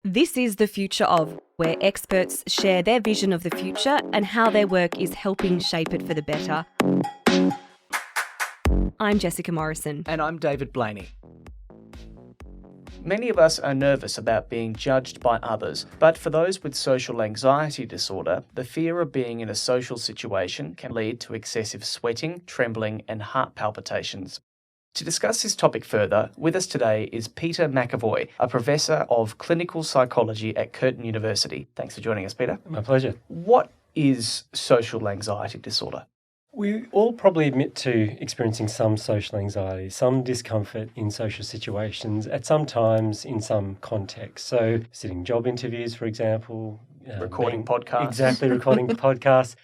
This is The Future Of, where experts share their vision of the future and how their work is helping shape it for the better. I'm Jessica Morrison. And I'm David Blaney. Many of us are nervous about being judged by others, but for those with social anxiety disorder, the fear of being in a social situation can lead to excessive sweating, trembling, and heart palpitations. To discuss this topic further, with us today is Peter McEvoy, a professor of clinical psychology at Curtin University. Thanks for joining us, Peter. My pleasure. What is social anxiety disorder? We all probably admit to experiencing some social anxiety, some discomfort in social situations at some times in some contexts. So sitting job interviews, for example. Recording podcasts. Exactly, recording podcasts.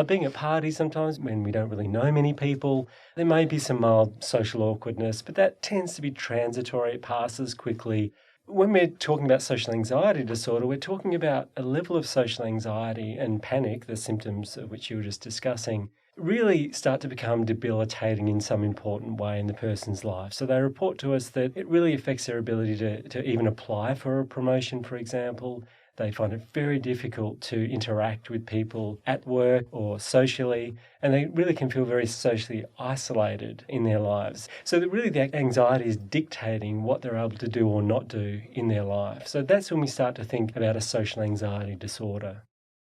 Being at parties sometimes when we don't really know many people. There may be some mild social awkwardness, but that tends to be transitory. It passes quickly. When we're talking about social anxiety disorder, we're talking about a level of social anxiety and panic, the symptoms of which you were just discussing, really start to become debilitating in some important way in the person's life. So they report to us that it really affects their ability to even apply for a promotion, for example. They find it very difficult to interact with people at work or socially, and they really can feel very socially isolated in their lives. So that really the anxiety is dictating what they're able to do or not do in their life. So that's when we start to think about a social anxiety disorder.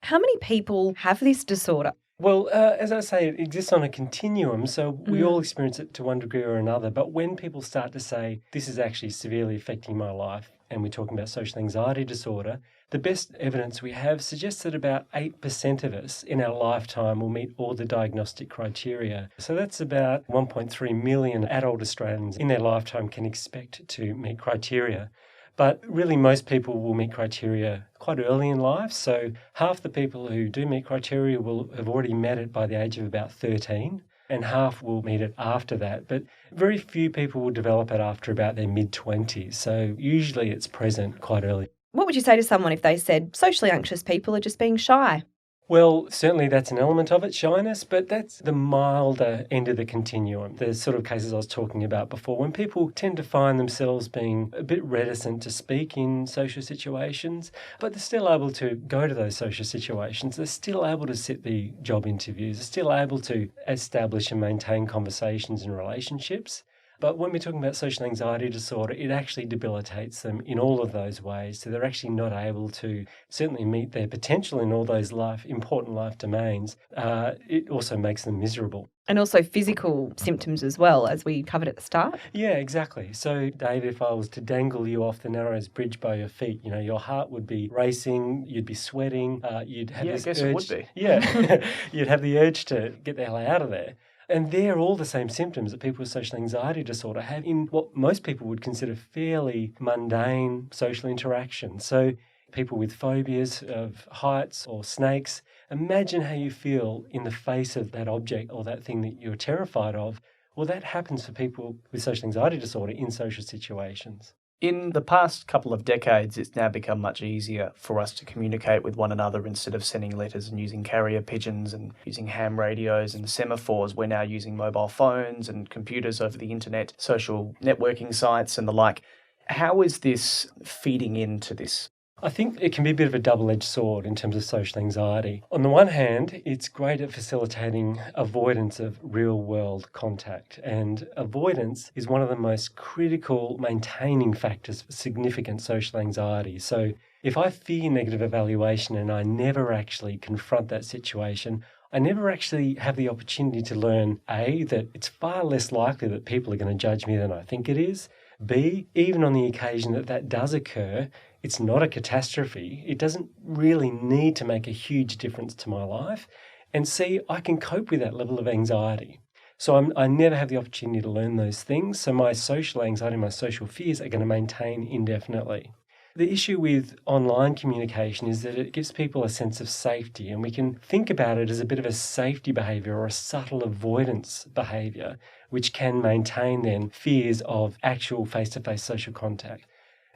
How many people have this disorder? Well, as I say, it exists on a continuum, so we all experience it to one degree or another. But when people start to say, this is actually severely affecting my life, and we're talking about social anxiety disorder, the best evidence we have suggests that about 8% of us in our lifetime will meet all the diagnostic criteria. So that's about 1.3 million adult Australians in their lifetime can expect to meet criteria. But really most people will meet criteria quite early in life. So half the people who do meet criteria will have already met it by the age of about 13. And half will meet it after that. But very few people will develop it after about their mid-20s. So usually it's present quite early. What would you say to someone if they said socially anxious people are just being shy? Well, certainly that's an element of it, shyness, but that's the milder end of the continuum. The sort of cases I was talking about before, when people tend to find themselves being a bit reticent to speak in social situations, but they're still able to go to those social situations. They're still able to sit the job interviews. They're still able to establish and maintain conversations and relationships. But when we're talking about social anxiety disorder, it actually debilitates them in all of those ways. So they're actually not able to certainly meet their potential in all those important life domains. It also makes them miserable. And also physical symptoms as well, as we covered at the start. Yeah, exactly. So, Dave, if I was to dangle you off the Narrows Bridge by your feet, your heart would be racing, you'd be sweating, you'd have this urge. I guess it would be. Yeah, you'd have the urge to get the hell out of there. And they're all the same symptoms that people with social anxiety disorder have in what most people would consider fairly mundane social interaction. So people with phobias of heights or snakes, imagine how you feel in the face of that object or that thing that you're terrified of. Well, that happens for people with social anxiety disorder in social situations. In the past couple of decades, it's now become much easier for us to communicate with one another instead of sending letters and using carrier pigeons and using ham radios and semaphores. We're now using mobile phones and computers over the internet, social networking sites and the like. How is this feeding into this? I think it can be a bit of a double-edged sword in terms of social anxiety. On the one hand, it's great at facilitating avoidance of real-world contact, and avoidance is one of the most critical maintaining factors for significant social anxiety. So if I fear negative evaluation and I never actually confront that situation, I never actually have the opportunity to learn, A, that it's far less likely that people are going to judge me than I think it is. B, even on the occasion that that does occur, it's not a catastrophe. It doesn't really need to make a huge difference to my life. And C, I can cope with that level of anxiety. So I never have the opportunity to learn those things. So my social anxiety, my social fears are going to maintain indefinitely. The issue with online communication is that it gives people a sense of safety, and we can think about it as a bit of a safety behaviour or a subtle avoidance behaviour, which can maintain then fears of actual face-to-face social contact.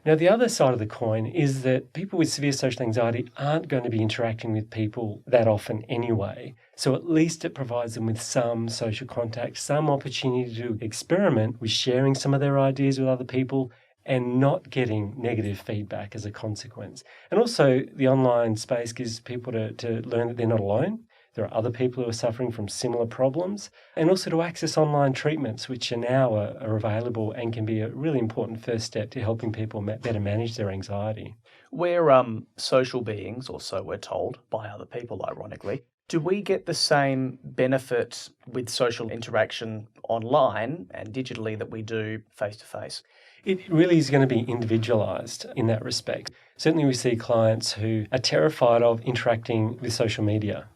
Now, the other side of the coin is that people with severe social anxiety aren't going to be interacting with people that often anyway. So at least it provides them with some social contact, some opportunity to experiment with sharing some of their ideas with other people and not getting negative feedback as a consequence. And also the online space gives people to learn that they're not alone. There are other people who are suffering from similar problems, and also to access online treatments, which are now are available and can be a really important first step to helping people better manage their anxiety. We're social beings, or so we're told by other people, ironically. Do we get the same benefit with social interaction online and digitally that we do face-to-face? It really is going to be individualised in that respect. Certainly we see clients who are terrified of interacting with social media.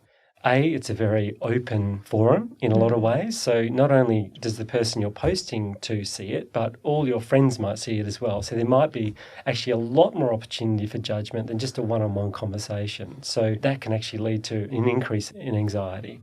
It's a very open forum in a lot of ways. So not only does the person you're posting to see it, but all your friends might see it as well. So there might be actually a lot more opportunity for judgment than just a one-on-one conversation. So that can actually lead to an increase in anxiety.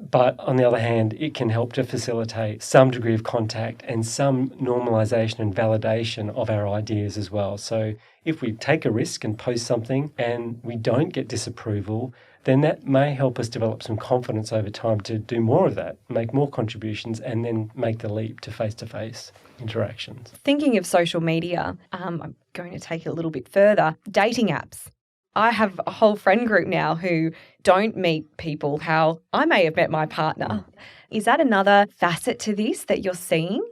But on the other hand, it can help to facilitate some degree of contact and some normalisation and validation of our ideas as well. So if we take a risk and post something and we don't get disapproval, then that may help us develop some confidence over time to do more of that, make more contributions, and then make the leap to face-to-face interactions. Thinking of social media, I'm going to take it a little bit further. Dating apps. I have a whole friend group now who don't meet people how I may have met my partner. Is that another facet to this that you're seeing?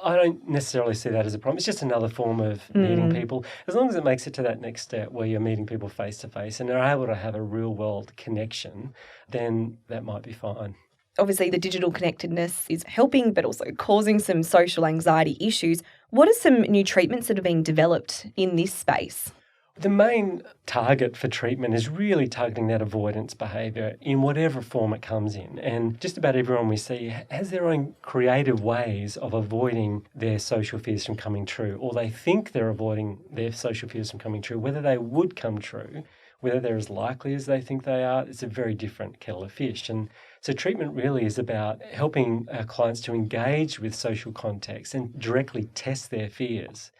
I don't necessarily see that as a problem. It's just another form of meeting people. As long as it makes it to that next step where you're meeting people face to face and they're able to have a real world connection, then that might be fine. Obviously, the digital connectedness is helping, but also causing some social anxiety issues. What are some new treatments that are being developed in this space? The main target for treatment is really targeting that avoidance behaviour in whatever form it comes in. And just about everyone we see has their own creative ways of avoiding their social fears from coming true, or they think they're avoiding their social fears from coming true. Whether they would come true, whether they're as likely as they think they are, it's a very different kettle of fish. And so treatment really is about helping our clients to engage with social context and directly test their fears.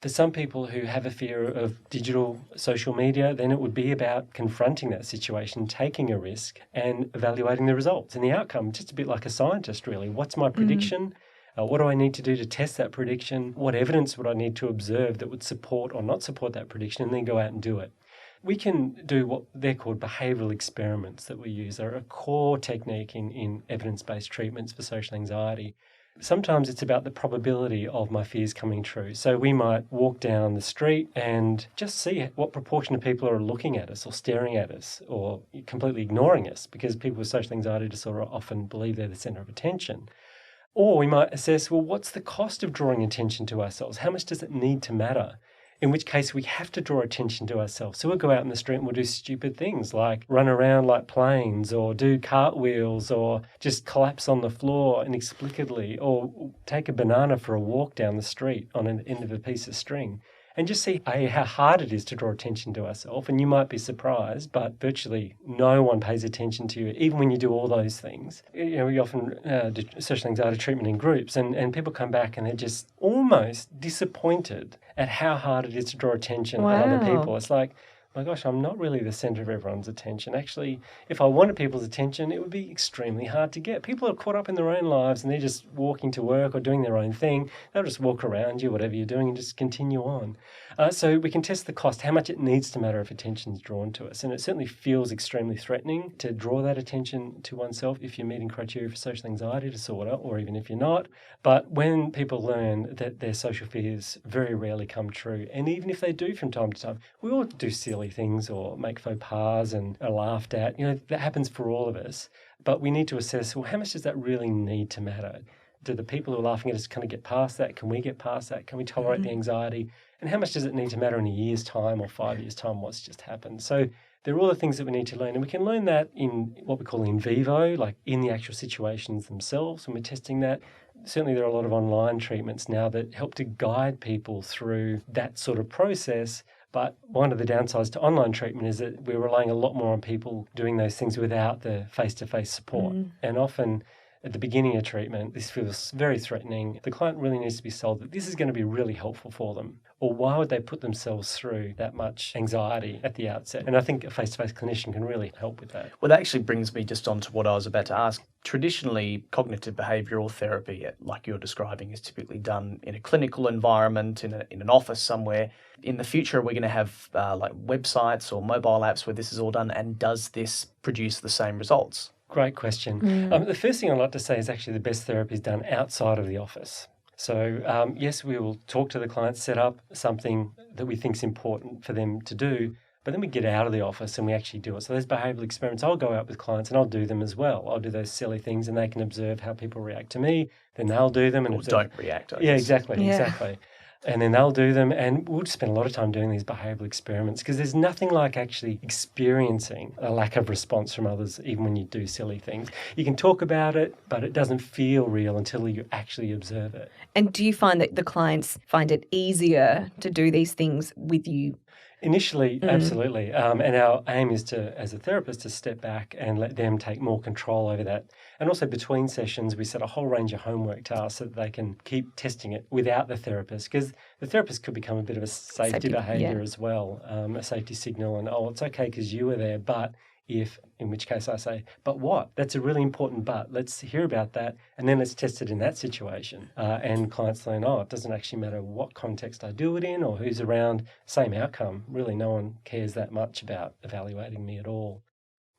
For some people who have a fear of digital social media, then it would be about confronting that situation, taking a risk and evaluating the results and the outcome, just a bit like a scientist really. What's my prediction? What do I need to do to test that prediction? What evidence would I need to observe that would support or not support that prediction, and then go out and do it? We can do what they're called behavioural experiments that we use. They're a core technique in evidence-based treatments for social anxiety. Sometimes it's about the probability of my fears coming true. So we might walk down the street and just see what proportion of people are looking at us or staring at us or completely ignoring us, because people with social anxiety disorder often believe they're the centre of attention. Or we might assess, well, what's the cost of drawing attention to ourselves? How much does it need to matter? In which case we have to draw attention to ourselves. So we'll go out in the street and we'll do stupid things like run around like planes or do cartwheels or just collapse on the floor inexplicably or take a banana for a walk down the street on an end of a piece of string. And just see how hard it is to draw attention to ourselves. And you might be surprised, but virtually no one pays attention to you, even when you do all those things. You know, we often do social anxiety treatment in groups, and people come back and they're just almost disappointed at how hard it is to draw attention on other people. It's like, my gosh, I'm not really the centre of everyone's attention. Actually, if I wanted people's attention, it would be extremely hard to get. People are caught up in their own lives and they're just walking to work or doing their own thing. They'll just walk around you, whatever you're doing, and just continue on. So we can test the cost, how much it needs to matter if attention is drawn to us. And it certainly feels extremely threatening to draw that attention to oneself if you're meeting criteria for social anxiety disorder, or even if you're not. But when people learn that their social fears very rarely come true, and even if they do from time to time, we all do silly things or make faux pas and are laughed at. You know, that happens for all of us. But we need to assess, well, how much does that really need to matter? Do the people who are laughing at us kind of get past that? Can we get past that? Can we tolerate the anxiety? And how much does it need to matter in a year's time or 5 years' time what's just happened? So there are all the things that we need to learn. And we can learn that in what we call in vivo, like in the actual situations themselves when we're testing that. Certainly there are a lot of online treatments now that help to guide people through that sort of process. But one of the downsides to online treatment is that we're relying a lot more on people doing those things without the face-to-face support. And often at the beginning of treatment, this feels very threatening. The client really needs to be sold that this is going to be really helpful for them. Or why would they put themselves through that much anxiety at the outset? And I think a face-to-face clinician can really help with that. Well, that actually brings me just on to what I was about to ask. Traditionally, cognitive behavioural therapy, like you're describing, is typically done in a clinical environment, in an office somewhere. In the future, we're going to have like websites or mobile apps where this is all done, and does this produce the same results? Great question. The first thing I'd like to say is actually the best therapy is done outside of the office. So, yes, we will talk to the client, set up something that we think is important for them to do, but then we get out of the office and we actually do it. So those behavioural experiments, I'll go out with clients and I'll do them as well. I'll do those silly things and they can observe how people react to me. Then they'll do them and don't react. Yeah, exactly. And then they'll do them, and we'll just spend a lot of time doing these behavioural experiments because there's nothing like actually experiencing a lack of response from others, even when you do silly things. You can talk about it, but it doesn't feel real until you actually observe it. And do you find that the clients find it easier to do these things with you? Initially, absolutely. And our aim is to, as a therapist, to step back and let them take more control over that. And also between sessions, we set a whole range of homework tasks so that they can keep testing it without the therapist, because the therapist could become a bit of a safety behaviour as well, a safety signal. And, it's okay because you were there, but if, in which case I say, but what? That's a really important but. Let's hear about that, and then let's test it in that situation. And clients learn, it doesn't actually matter what context I do it in or who's around, same outcome. Really, no one cares that much about evaluating me at all.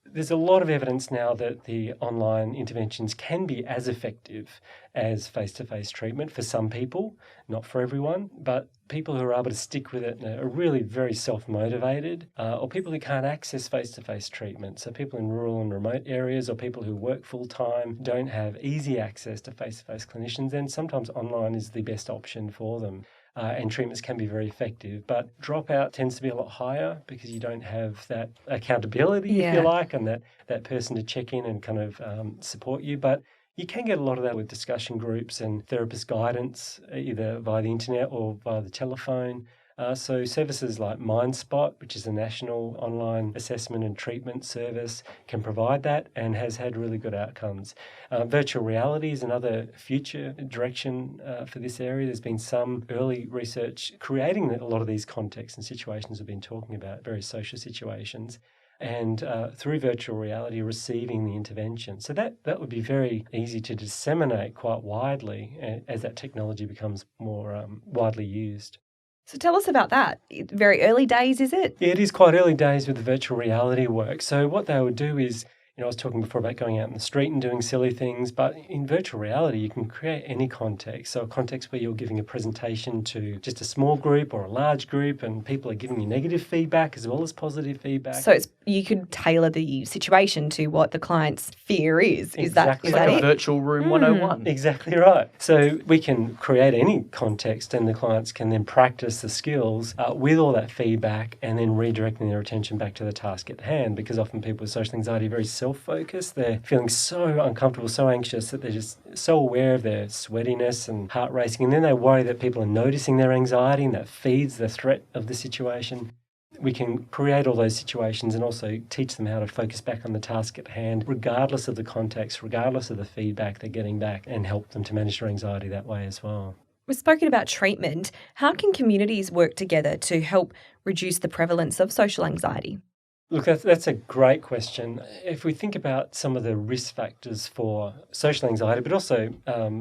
There's a lot of evidence now that the online interventions can be as effective as face-to-face treatment for some people, not for everyone, but people who are able to stick with it and are really very self-motivated, or people who can't access face-to-face treatment. So people in rural and remote areas or people who work full-time don't have easy access to face-to-face clinicians, then sometimes online is the best option for them. And treatments can be very effective, but dropout tends to be a lot higher because you don't have that accountability, if you like, and that person to check in and kind of support you. But you can get a lot of that with discussion groups and therapist guidance, either via the internet or via the telephone. So services like MindSpot, which is a national online assessment and treatment service, can provide that and has had really good outcomes. Virtual reality is another future direction for this area. There's been some early research creating a lot of these contexts and situations we've been talking about, very social situations, and through virtual reality receiving the intervention. So that would be very easy to disseminate quite widely as that technology becomes more widely used. So tell us about that. Very early days, is it? Yeah, it is quite early days with the virtual reality work. So what they would do is, I was talking before about going out in the street and doing silly things, but in virtual reality, you can create any context. So a context where you're giving a presentation to just a small group or a large group, and people are giving you negative feedback as well as positive feedback. So you could tailor the situation to what the client's fear is. Exactly. Is that like it? a virtual room 101. Exactly right. So we can create any context and the clients can then practice the skills with all that feedback and then redirecting their attention back to the task at hand, because often people with social anxiety are very self-focused. They're feeling so uncomfortable, so anxious that they're just so aware of their sweatiness and heart racing, and then they worry that people are noticing their anxiety and that feeds the threat of the situation. We can create all those situations and also teach them how to focus back on the task at hand, regardless of the context, regardless of the feedback they're getting back, and help them to manage their anxiety that way as well. We've spoken about treatment. How can communities work together to help reduce the prevalence of social anxiety? Look, that's a great question. If we think about some of the risk factors for social anxiety, but also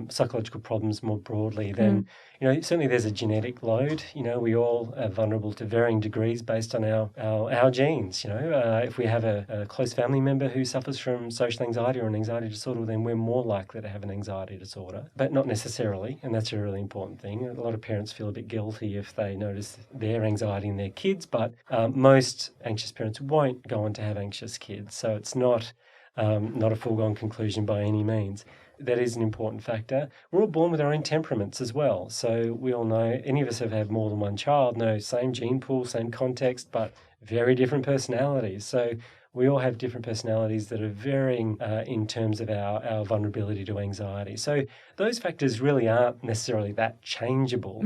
psychological problems more broadly, then certainly there's a genetic load. We all are vulnerable to varying degrees based on our genes. If we have a close family member who suffers from social anxiety or an anxiety disorder, then we're more likely to have an anxiety disorder, but not necessarily, and that's a really important thing. A lot of parents feel a bit guilty if they notice their anxiety in their kids, but most anxious parents won't go on to have anxious kids. So it's not a foregone conclusion by any means. That is an important factor. We're all born with our own temperaments as well. So we all know, any of us have had more than one child, know same gene pool, same context, but very different personalities. So we all have different personalities that are varying in terms of our vulnerability to anxiety. So those factors really aren't necessarily that changeable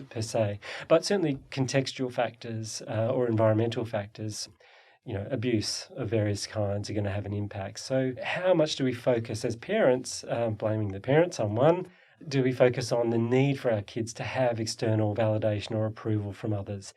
per se, but certainly contextual factors or environmental factors, abuse of various kinds are going to have an impact. So how much do we focus as parents, blaming the parents on one, Do we focus on the need for our kids to have external validation or approval from others?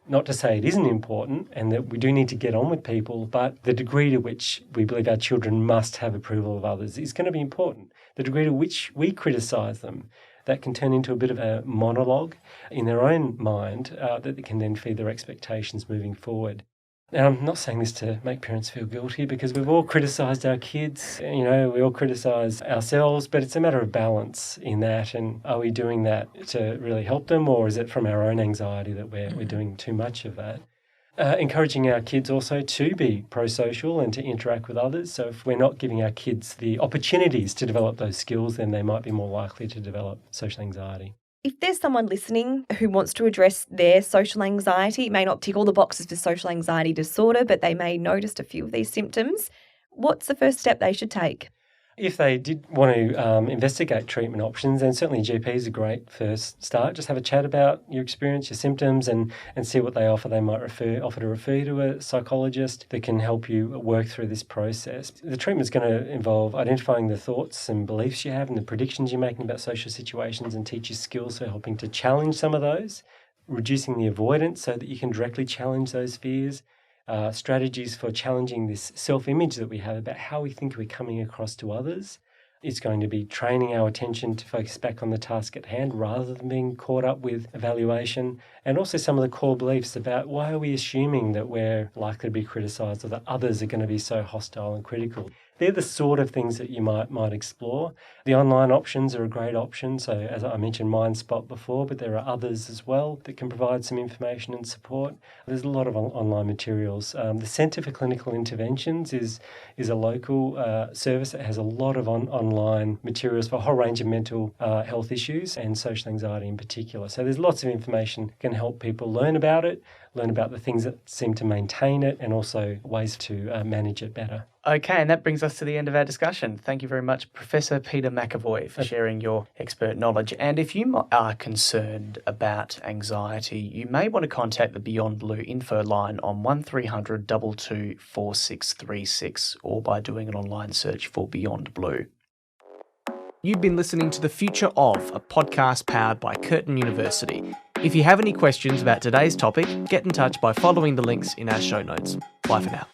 Not to say it isn't important and that we do need to get on with people, but the degree to which we believe our children must have approval of others is going to be important. The degree to which we criticise them, that can turn into a bit of a monologue in their own mind that can then feed their expectations moving forward. Now, I'm not saying this to make parents feel guilty because we've all criticised our kids, we all criticise ourselves, but it's a matter of balance in that. And are we doing that to really help them, or is it from our own anxiety that we're doing too much of that? Encouraging our kids also to be pro-social and to interact with others. So if we're not giving our kids the opportunities to develop those skills, then they might be more likely to develop social anxiety. If there's someone listening who wants to address their social anxiety, may not tick all the boxes for social anxiety disorder, but they may notice a few of these symptoms, what's the first step they should take? If they did want to investigate treatment options, then certainly GP is a great first start. Just have a chat about your experience, your symptoms, and see what they offer. They might offer to refer you to a psychologist that can help you work through this process. The treatment's going to involve identifying the thoughts and beliefs you have and the predictions you're making about social situations, and teach you skills for helping to challenge some of those, reducing the avoidance so that you can directly challenge those fears. Strategies for challenging this self-image that we have about how we think we're coming across to others. It's going to be training our attention to focus back on the task at hand rather than being caught up with evaluation, and also some of the core beliefs about why are we assuming that we're likely to be criticised or that others are going to be so hostile and critical. They're the sort of things that you might explore. The online options are a great option. So as I mentioned MindSpot before, but there are others as well that can provide some information and support. There's a lot of online materials. The Centre for Clinical Interventions is a local service that has a lot of online materials for a whole range of mental health issues and social anxiety in particular. So there's lots of information that can help people learn about it, learn about the things that seem to maintain it, and also ways to manage it better. Okay, and that brings us to the end of our discussion. Thank you very much, Professor Peter McEvoy, for sharing your expert knowledge. And if you are concerned about anxiety, you may want to contact the Beyond Blue info line on 1300 22 4636 or by doing an online search for Beyond Blue. You've been listening to The Future Of, a podcast powered by Curtin University. If you have any questions about today's topic, get in touch by following the links in our show notes. Bye for now.